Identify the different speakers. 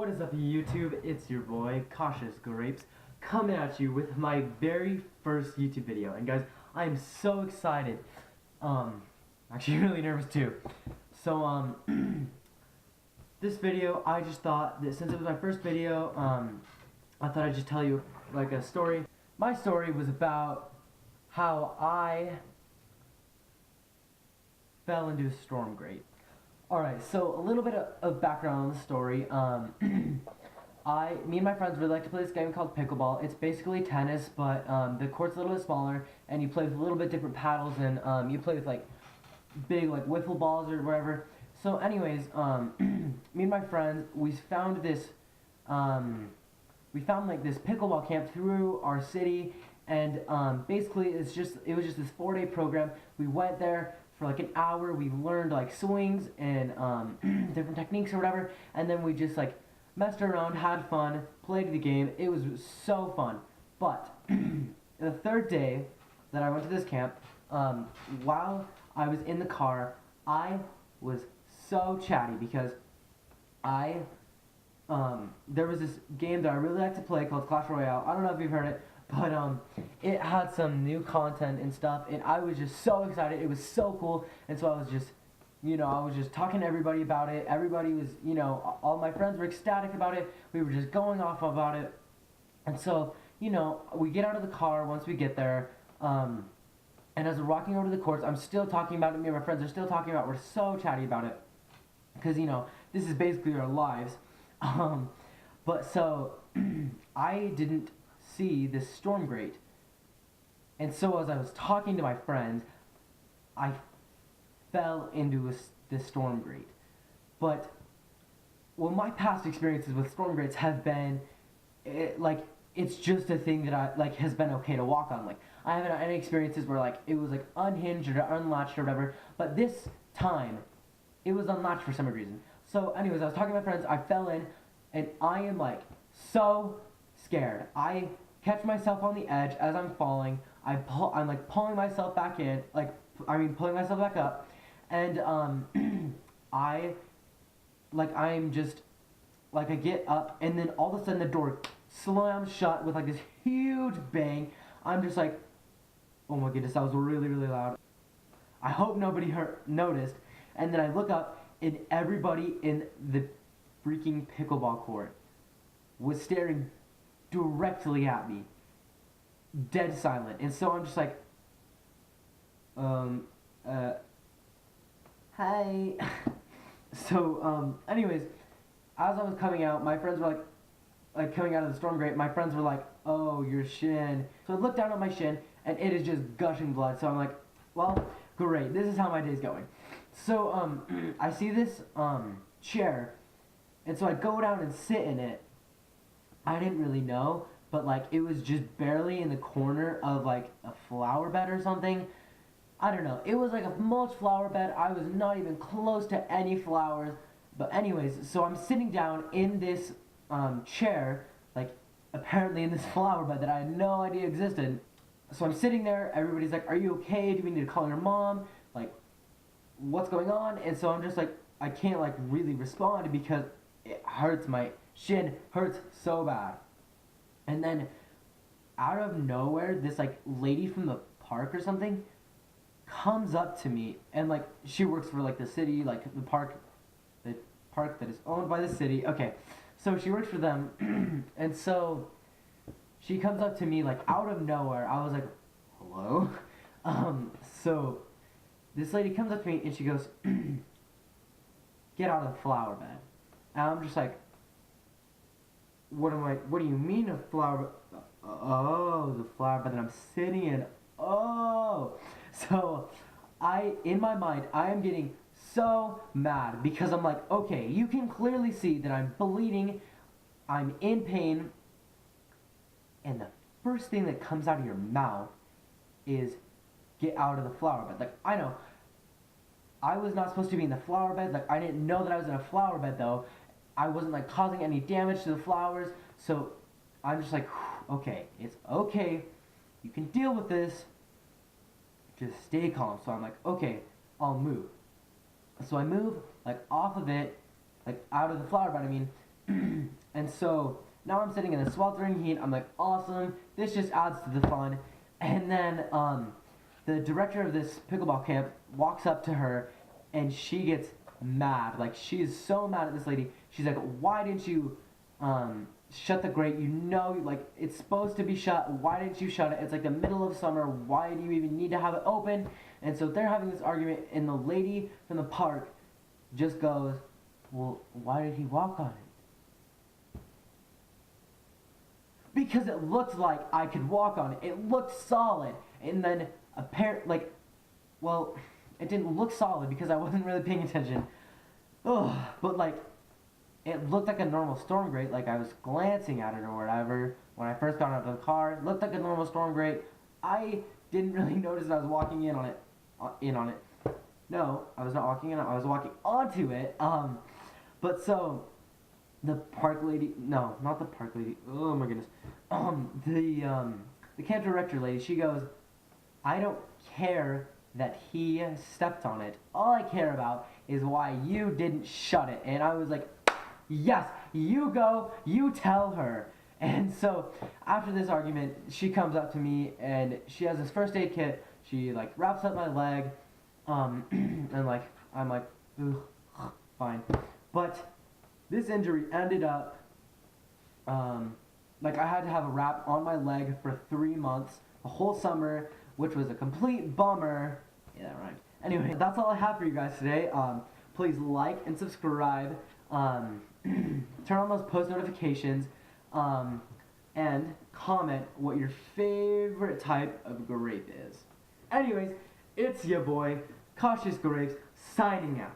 Speaker 1: What is up, YouTube? It's your boy, Cautious Grapes, coming at you with my very first YouTube video. And guys, I am so excited. Actually really nervous too. So, this video, I just thought that since it was my first video, I thought I'd just tell you like a story. My story was about how I fell into a storm grate. Alright, so a little bit of background on the story. Me and my friends really like to play this game called pickleball. It's basically tennis, but the court's a little bit smaller, and you play with a little bit different paddles, and you play with like big like wiffle balls or whatever. So anyways, me and my friends, we found this like this pickleball camp through our city, and basically it was just this 4-day program. We went there for like an hour. We learned like swings and different techniques or whatever, and then we just like messed around, had fun, played the game. It was so fun. But the third day that I went to this camp, while I was in the car, I was so chatty because there was this game that I really like to play called Clash Royale. I don't know if you've heard it, but it had some new content and stuff, and I was just so excited. It was so cool, and so I was just talking to everybody about it. Everybody was, all my friends were ecstatic about it. We were just going off about it, and so, we get out of the car once we get there, and as we're walking over to the courts, I'm still talking about it. Me and my friends are still talking about it. We're so chatty about it, because, this is basically our lives. But so, I didn't see this storm grate, and so as I was talking to my friends, I fell into this storm grate. But well, my past experiences with storm grates have been it's just a thing that has been okay to walk on. Like, I haven't had any experiences where like it was like unhinged or unlatched or whatever, but this time it was unlatched for some reason. So anyways, I was talking to my friends, I fell in, and I am like so scared. I catch myself on the edge as I'm falling. I'm like pulling myself back in, pulling myself back up, and I get up, and then all of a sudden the door slams shut with like this huge bang. I'm just like, oh my goodness, that was really, really loud. I hope nobody noticed. And then I look up, and everybody in the freaking pickleball court was staring directly at me, dead silent. And so I'm just like, hi. So anyways, as I was coming out, my friends were like coming out of the storm grate, my friends were like, oh, your shin. So I looked down at my shin, and it is just gushing blood. So I'm like, well, great, this is how my day's going. So I see this chair, and so I go down and sit in it. I didn't really know, but like it was just barely in the corner of like a flower bed or something. I don't know. It was like a mulch flower bed. I was not even close to any flowers. But anyways, so I'm sitting down in this chair, like apparently in this flower bed that I had no idea existed. So I'm sitting there. Everybody's like, "Are you okay? Do we need to call your mom? Like, what's going on?" And so I'm just like, I can't like really respond because it hurts. My shin hurts so bad. And then out of nowhere, this like lady from the park or something comes up to me, and like she works for like the city, like the park that is owned by the city. Okay, so she works for them, and so she comes up to me like out of nowhere. I was like, hello. So this lady comes up to me and she goes, get out of the flower bed. And I'm just like, what do you mean a flower bed? Oh, the flower bed that I'm sitting in. Oh, so in my mind, I am getting so mad because I'm like, okay, you can clearly see that I'm bleeding, I'm in pain, and the first thing that comes out of your mouth is get out of the flower bed. Like, I know, I was not supposed to be in the flower bed. Like, I didn't know that I was in a flower bed though. I wasn't like causing any damage to the flowers, so I'm just like, okay, it's okay, you can deal with this, just stay calm. So I'm like, okay, I'll move. So I move like off of it, like out of the flower bed, I mean, And so now I'm sitting in the sweltering heat. I'm like, awesome. This just adds to the fun. And then the director of this pickleball camp walks up to her, and she gets mad. Like, she is so mad at this lady. She's like, why didn't you shut the grate? You know, like, it's supposed to be shut. Why didn't you shut it? It's like the middle of summer. Why do you even need to have it open? And so they're having this argument, and the lady from the park just goes, well, why did he walk on it? Because it looked like I could walk on it. It looked solid. And then well, it didn't look solid because I wasn't really paying attention. Ugh, but like, it looked like a normal storm grate. Like, I was glancing at it or whatever when I first got out of the car. It looked like a normal storm grate. I didn't really notice that I was walking in on it. No, I was not walking in on it. I was walking onto it. But so the park lady, no, not the park lady. Oh my goodness. The camp director lady, she goes, I don't care that he stepped on it. All I care about is why you didn't shut it. And I was like, yes, you go, you tell her. And so after this argument, she comes up to me and she has this first aid kit. She like wraps up my leg, and like I'm like, ugh, fine. But this injury ended up, like I had to have a wrap on my leg for 3 months, the whole summer, which was a complete bummer. Yeah, that rhymed. Anyway, that's all I have for you guys today. Please like and subscribe. Turn on those post notifications. And comment what your favorite type of grape is. Anyways, it's your boy, Cautious Grapes, signing out.